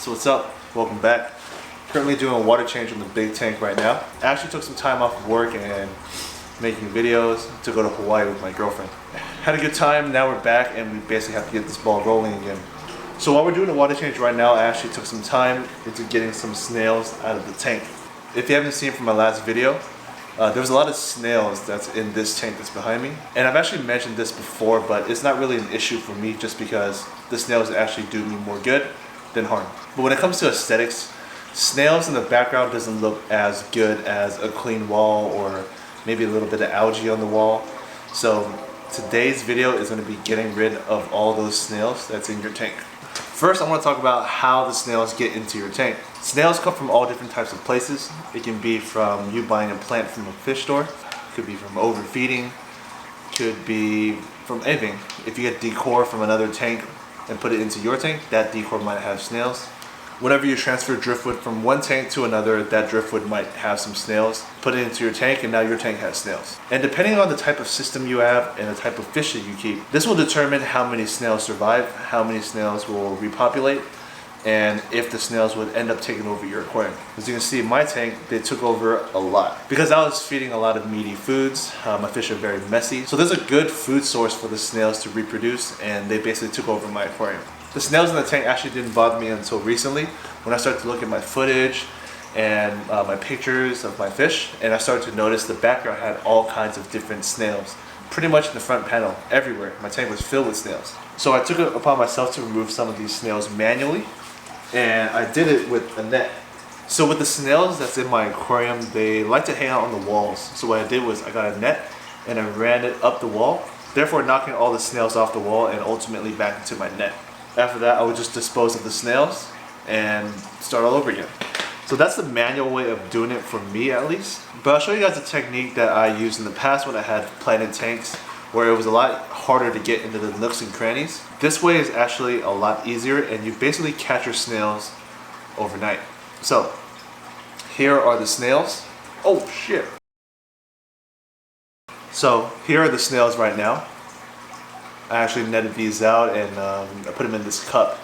So what's up? Welcome back. Currently doing a water change in the big tank right now. I actually took some time off of work and making videos to go to Hawaii with my girlfriend. Had a good time, now we're back and we basically have to get this ball rolling again. So while we're doing the water change right now, I actually took some time into getting some snails out of the tank. If you haven't seen from my last video, there was a lot of snails that's in this tank that's behind me. And I've actually mentioned this before, but it's not really an issue for me just because the snails actually do me more good than harm. But when it comes to aesthetics, snails in the background doesn't look as good as a clean wall or maybe a little bit of algae on the wall. So today's video is going to be getting rid of all those snails that's in your tank. First, I want to talk about how the snails get into your tank. Snails come from all different types of places. It can be from you buying a plant from a fish store. It could be from overfeeding. Could be from anything. If you get decor from another tank and put it into your tank, that decor might have snails. Whenever you transfer driftwood from one tank to another, that driftwood might have some snails. Put it into your tank and now your tank has snails. And depending on the type of system you have and the type of fish that you keep, this will determine how many snails survive, how many snails will repopulate, and if the snails would end up taking over your aquarium. As you can see in my tank, they took over a lot. Because I was feeding a lot of meaty foods, my fish are very messy. So there's a good food source for the snails to reproduce, and they basically took over my aquarium. The snails in the tank actually didn't bother me until recently, when I started to look at my footage and my pictures of my fish, and I started to notice the background had all kinds of different snails. Pretty much in the front panel, everywhere. My tank was filled with snails. So I took it upon myself to remove some of these snails manually, and I did it with a net. So with the snails that's in my aquarium, they like to hang out on the walls. So what I did was I got a net and I ran it up the wall, therefore knocking all the snails off the wall and ultimately back into my net. After that, I would just dispose of the snails and start all over again. So that's the manual way of doing it for me, at least. But I'll show you guys a technique that I used in the past when I had planted tanks, where it was a lot harder to get into the nooks and crannies. This way is actually a lot easier, and you basically catch your snails overnight. So here are the snails. Oh shit. So here are the snails right now. I actually netted these out and I put them in this cup.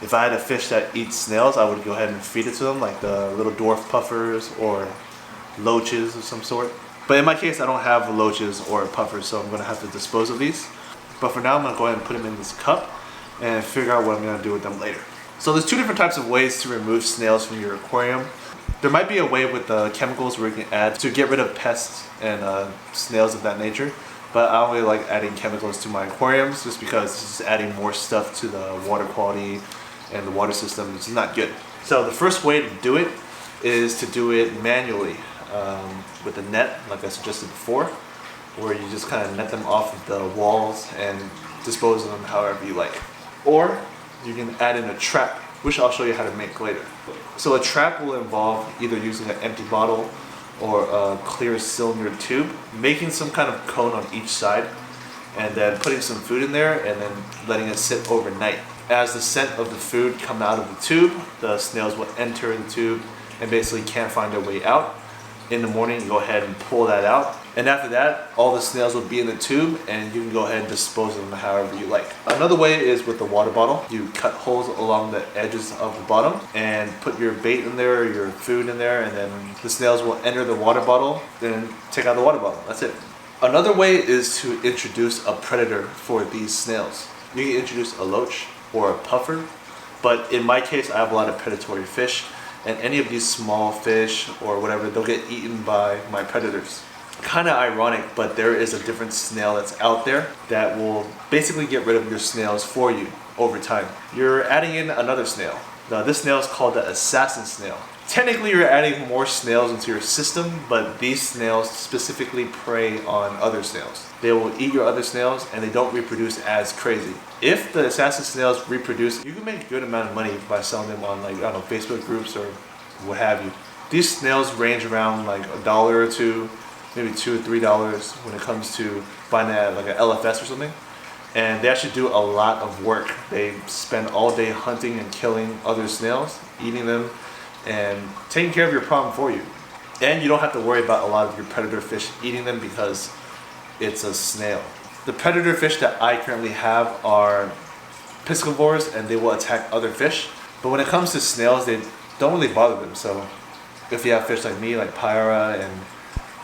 If I had a fish that eats snails, I would go ahead and feed it to them, like the little dwarf puffers or loaches of some sort. But in my case, I don't have loaches or puffers, so I'm going to have to dispose of these. But for now, I'm going to go ahead and put them in this cup and figure out what I'm going to do with them later. So there's two different types of ways to remove snails from your aquarium. There might be a way with the chemicals where you can add to get rid of pests and snails of that nature. But I don't really like adding chemicals to my aquariums just because it's just adding more stuff to the water quality and the water system, which is not good. So the first way to do it is to do it manually with a net, like I suggested before, where you just kind of net them off of the walls and dispose of them however you like. Or you can add in a trap, which I'll show you how to make later. So a trap will involve either using an empty bottle or a clear cylinder tube, making some kind of cone on each side, and then putting some food in there and then letting it sit overnight. As the scent of the food come out of the tube, the snails will enter the tube and basically can't find their way out. In the morning, you go ahead and pull that out, and after that, all the snails will be in the tube and you can go ahead and dispose of them however you like. Another way is with the water bottle. You cut holes along the edges of the bottom and put your bait in there, your food in there, and then the snails will enter the water bottle and take out the water bottle. That's it. Another way is to introduce a predator for these snails. You can introduce a loach or a puffer, but in my case, I have a lot of predatory fish, and any of these small fish or whatever, they'll get eaten by my predators. Kind of ironic, but there is a different snail that's out there that will basically get rid of your snails for you over time. You're adding in another snail. Now this snail is called the assassin snail. Technically you're adding more snails into your system, but these snails specifically prey on other snails. They will eat your other snails and they don't reproduce as crazy. If the assassin snails reproduce, you can make a good amount of money by selling them on, like, I don't know, Facebook groups or what have you. These snails range around like $1 or $2, maybe $2 or $3 when it comes to buying at like an LFS or something. And they actually do a lot of work. They spend all day hunting and killing other snails, eating them, and taking care of your problem for you. And you don't have to worry about a lot of your predator fish eating them because it's a snail. The predator fish that I currently have are piscivores, and they will attack other fish. But when it comes to snails, they don't really bother them. So if you have fish like me, like Pyra and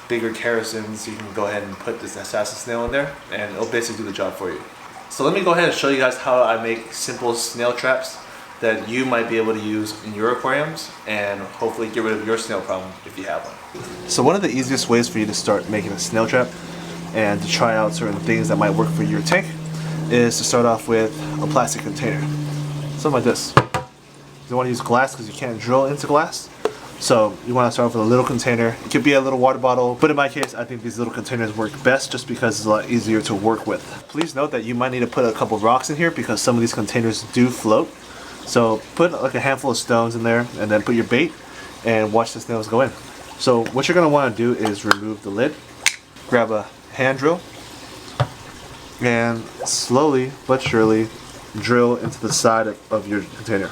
bigger kerosins, you can go ahead and put this assassin snail in there and it'll basically do the job for you. So let me go ahead and show you guys how I make simple snail traps that you might be able to use in your aquariums and hopefully get rid of your snail problem if you have one. So one of the easiest ways for you to start making a snail trap and to try out certain things that might work for your tank is to start off with a plastic container. Something like this. You don't want to use glass because you can't drill into glass. So you want to start off with a little container. It could be a little water bottle, but in my case, I think these little containers work best just because it's a lot easier to work with. Please note that you might need to put a couple rocks in here because some of these containers do float. So put like a handful of stones in there and then put your bait and watch the snails go in. So what you're going to want to do is remove the lid, grab a hand drill, and slowly but surely drill into the side of your container.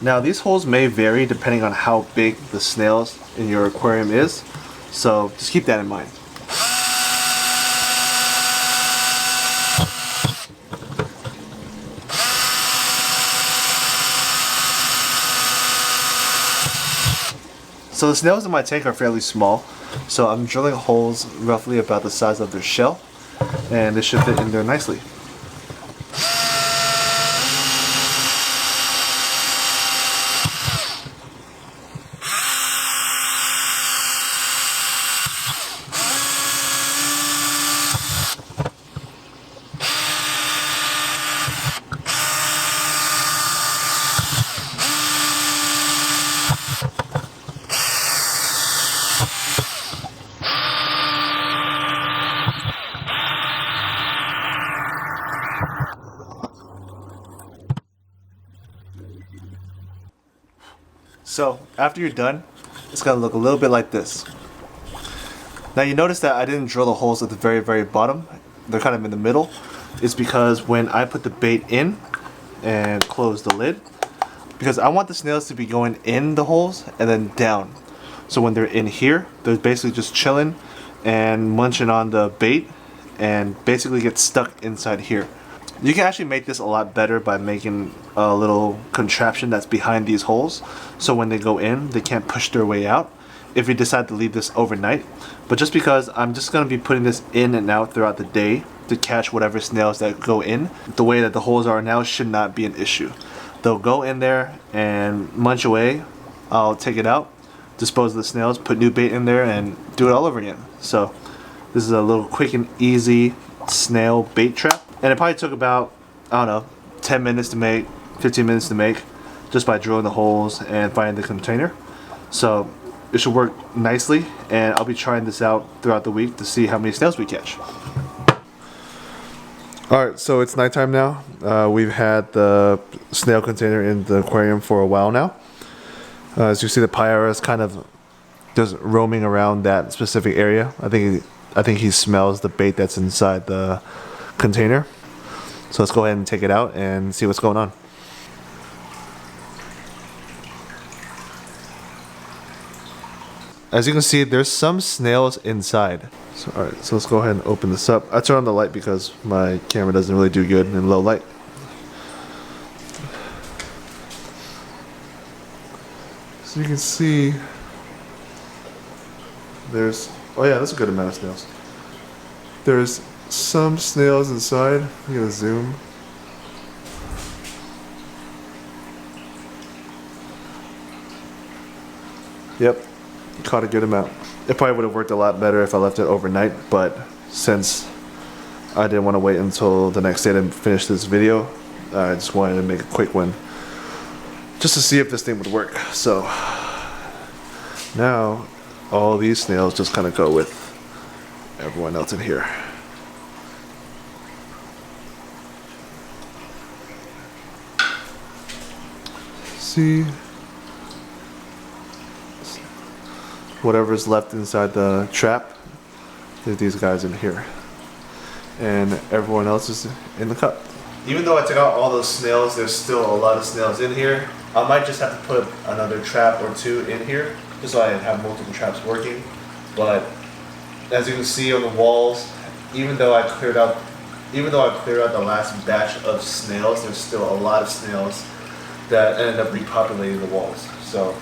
Now these holes may vary depending on how big the snails in your aquarium is, so just keep that in mind. So the snails in my tank are fairly small, so I'm drilling holes roughly about the size of their shell, and they should fit in there nicely. So after you're done, it's gonna look a little bit like this. Now you notice that I didn't drill the holes at the very bottom. They're kind of in the middle. It's because when I put the bait in and close the lid, because I want the snails to be going in the holes and then down. So when they're in here, they're basically just chilling and munching on the bait and basically get stuck inside here. You can actually make this a lot better by making a little contraption that's behind these holes, so when they go in, they can't push their way out if you decide to leave this overnight. But just because I'm just going to be putting this in and out throughout the day to catch whatever snails that go in, the way that the holes are now should not be an issue. They'll go in there and munch away. I'll take it out, dispose of the snails, put new bait in there, and do it all over again. So this is a little quick and easy snail bait trap. And it probably took about, I don't know, 10 minutes to make, 15 minutes to make, just by drilling the holes and finding the container. So it should work nicely, and I'll be trying this out throughout the week to see how many snails we catch. Alright, so it's nighttime now. We've had the snail container in the aquarium for a while now. As you see, the Pyra is kind of just roaming around that specific area. I think he smells the bait that's inside the container. So let's go ahead and take it out and see what's going on. As you can see, there's some snails inside. So, alright, so let's go ahead and open this up. I turn on the light because my camera doesn't really do good in low light. So you can see there's, oh yeah, that's a good amount of snails. There's some snails inside. I'm gonna zoom. Yep, caught a good amount. It probably would have worked a lot better if I left it overnight, but since I didn't want to wait until the next day to finish this video, I just wanted to make a quick one just to see if this thing would work. So now all these snails just kind of go with everyone else in here. See, whatever's left inside the trap, there's these guys in here, and everyone else is in the cup. Even though I took out all those snails, there's still a lot of snails in here. I might just have to put another trap or two in here just so I have multiple traps working. But as you can see on the walls, even though I cleared out the last batch of snails, there's still a lot of snails that ended up repopulating the walls. So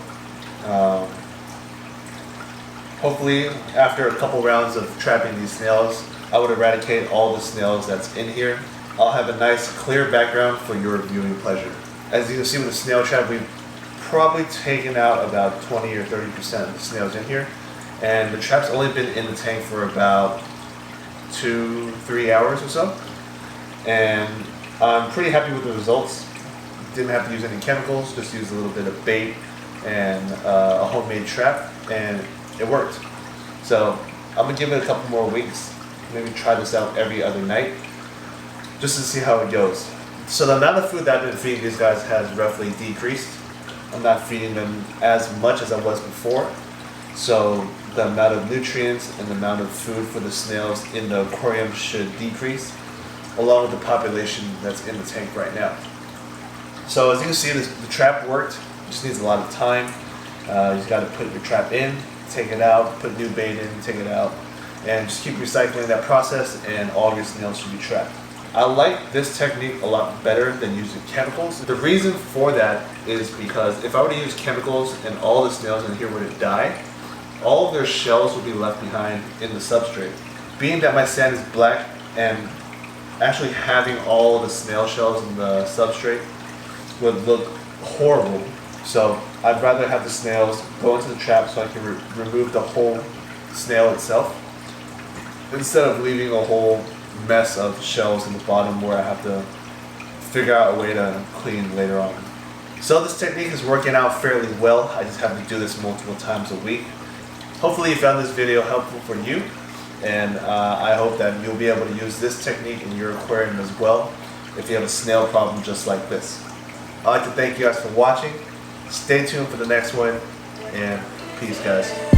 hopefully after a couple rounds of trapping these snails, I would eradicate all the snails that's in here. I'll have a nice clear background for your viewing pleasure. As you can see with the snail trap, we've probably taken out about 20 or 30% of the snails in here. And the trap's only been in the tank for about 2-3 hours or so. And I'm pretty happy with the results. Didn't have to use any chemicals, just used a little bit of bait and a homemade trap, and it worked. So I'm gonna give it a couple more weeks, maybe try this out every other night, just to see how it goes. So the amount of food that I've been feeding these guys has roughly decreased. I'm not feeding them as much as I was before. So the amount of nutrients and the amount of food for the snails in the aquarium should decrease, along with the population that's in the tank right now. So as you can see, the trap worked. It just needs a lot of time. You just got to put your trap in, take it out, put new bait in, take it out, and just keep recycling that process, and all of your snails should be trapped. I like this technique a lot better than using chemicals. The reason for that is because if I were to use chemicals and all the snails in here were to die, all of their shells would be left behind in the substrate. Being that my sand is black and actually having all the snail shells in the substrate would look horrible. So I'd rather have the snails go into the trap so I can remove the whole snail itself, instead of leaving a whole mess of shells in the bottom where I have to figure out a way to clean later on. So this technique is working out fairly well. I just have to do this multiple times a week. Hopefully you found this video helpful for you, and I hope that you'll be able to use this technique in your aquarium as well if you have a snail problem just like this. I'd like to thank you guys for watching. Stay tuned for the next one, and peace, guys.